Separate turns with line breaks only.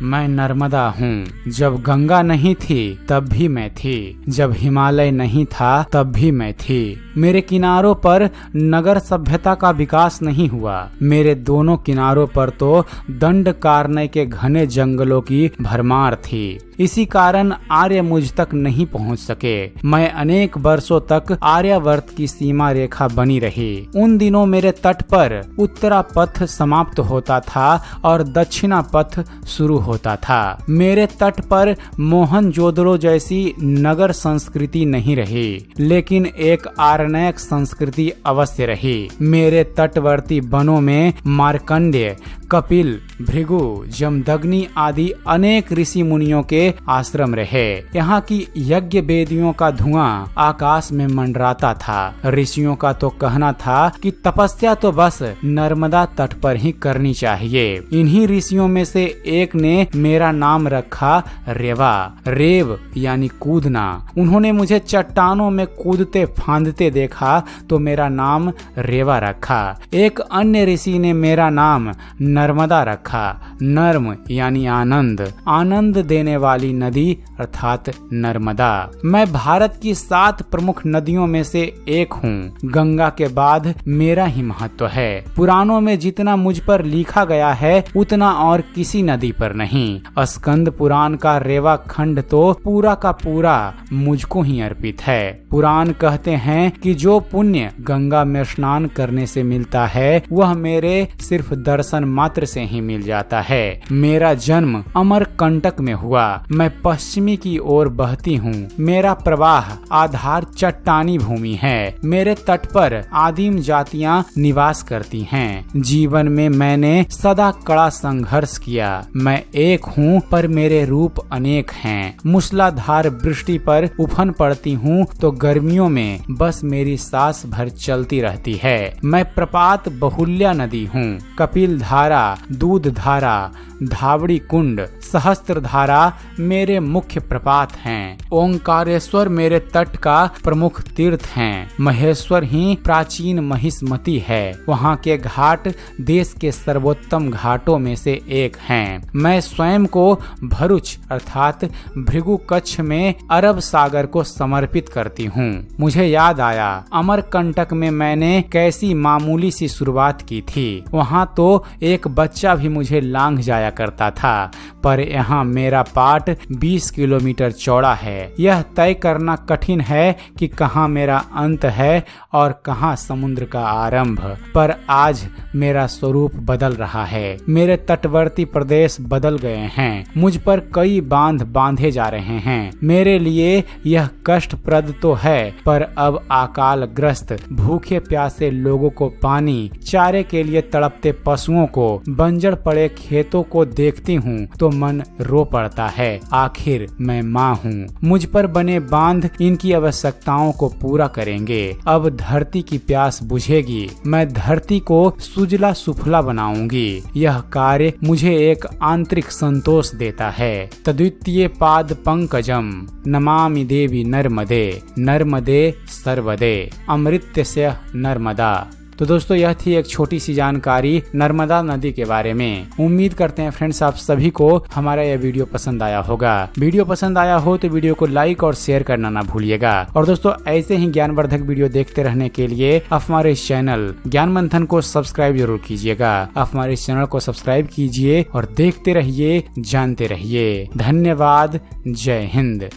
मैं नर्मदा हूँ। जब गंगा नहीं थी तब भी मैं थी, जब हिमालय नहीं था तब भी मैं थी। मेरे किनारों पर नगर सभ्यता का विकास नहीं हुआ। मेरे दोनों किनारों पर तो दंडकारण्य के घने जंगलों की भरमार थी। इसी कारण आर्य मुझ तक नहीं पहुंच सके। मैं अनेक वर्षों तक आर्यावर्त की सीमा रेखा बनी रही। उन दिनों मेरे तट पर उत्तरा पथ समाप्त होता था और दक्षिणा पथ शुरू होता था। मेरे तट पर मोहनजोदड़ो जैसी नगर संस्कृति नहीं रही, लेकिन एक आरण्यक संस्कृति अवश्य रही। मेरे तटवर्ती वनों में मार्कंडेय, कपिल, भृगु, जमदग्नि आदि अनेक ऋषि मुनियों के आश्रम रहे। यहाँ की यज्ञ वेदियों का धुआं आकाश में मंडराता था। ऋषियों का तो कहना था कि तपस्या तो बस नर्मदा तट पर ही करनी चाहिए। इन्हीं ऋषियों में से एक ने मेरा नाम रखा रेवा। रेव यानी कूदना। उन्होंने मुझे चट्टानों में कूदते फांदते देखा तो मेरा नाम रेवा रखा। एक अन्य ऋषि ने मेरा नाम नर्मदा रखा। नर्म यानी आनंद, आनंद देने वाली नदी अर्थात नर्मदा। मैं भारत की 7 प्रमुख नदियों में से एक हूँ। गंगा के बाद मेरा ही महत्व है। पुराणों में जितना मुझ पर लिखा गया है उतना और किसी नदी पर नहीं। स्कंद पुराण का रेवा खंड तो पूरा का पूरा मुझको ही अर्पित है। पुराण कहते हैं कि जो पुण्य गंगा में स्नान करने से मिलता है वह मेरे सिर्फ दर्शन मात्र से ही मिल जाता है। मेरा जन्म अमरकंटक में हुआ। मैं पश्चिमी की ओर बहती हूँ। मेरा प्रवाह आधार चट्टानी भूमि है। मेरे तट पर आदिम जातियाँ निवास करती हैं। जीवन में मैंने सदा कड़ा संघर्ष किया। मैं एक हूँ पर मेरे रूप अनेक हैं। मूसलाधार वृष्टि पर उफन पड़ती हूँ तो गर्मियों में बस मेरी सांस भर चलती रहती है। मैं प्रपात बहुल्य नदी हूँ। कपिल धारा, दूध धारा, धावड़ी कुंड, सहस्त्र धारा मेरे मुख्य प्रपात हैं। ओंकारेश्वर मेरे तट का प्रमुख तीर्थ हैं। महेश्वर ही प्राचीन महिष्मती है। वहाँ के घाट देश के सर्वोत्तम घाटों में से एक हैं। मैं स्वयं को भरूच अर्थात भृगु कच्छ में अरब सागर को समर्पित करती हूँ। मुझे याद आया अमरकंटक में मैंने कैसी मामूली सी शुरुआत की थी। वहाँ तो एक बच्चा भी मुझे लांघ जाया करता था, पर यहाँ मेरा पाट 20 किलोमीटर चौड़ा है। यह तय करना कठिन है कि कहाँ मेरा अंत है और कहाँ समुद्र का आरंभ। पर आज मेरा स्वरूप बदल रहा है। मेरे तटवर्ती प्रदेश बदल गए हैं। मुझ पर कई बांध बांधे जा रहे हैं। मेरे लिए यह कष्टप्रद तो है, पर अब अकाल ग्रस्त भूखे प्यासे लोगों को पानी, चारे के लिए तड़पते पशुओं को, बंजर पड़े खेतों को देखती हूँ तो मन रो पड़ता है। आखिर मैं माँ हूँ। मुझ पर बने बांध इनकी आवश्यकताओं को पूरा करेंगे। अब धरती की प्यास बुझेगी। मैं धरती को सुजला सुफला बनाऊंगी। यह कार्य मुझे एक आंतरिक संतोष देता है। तद्वितीय पाद पंकजम नमामि देवी नर्मदे, नर्मदे सर्वदे, अमृतस्य नर्मदा। तो दोस्तों यह थी एक छोटी सी जानकारी नर्मदा नदी के बारे में। उम्मीद करते हैं फ्रेंड्स आप सभी को हमारा यह वीडियो पसंद आया होगा। वीडियो पसंद आया हो तो वीडियो को लाइक और शेयर करना ना भूलिएगा। और दोस्तों ऐसे ही ज्ञानवर्धक वीडियो देखते रहने के लिए आप हमारे इस चैनल ज्ञान मंथन को सब्सक्राइब जरूर कीजिएगा। आप हमारे इस चैनल को सब्सक्राइब कीजिए और देखते रहिए, जानते रहिए। धन्यवाद। जय हिंद।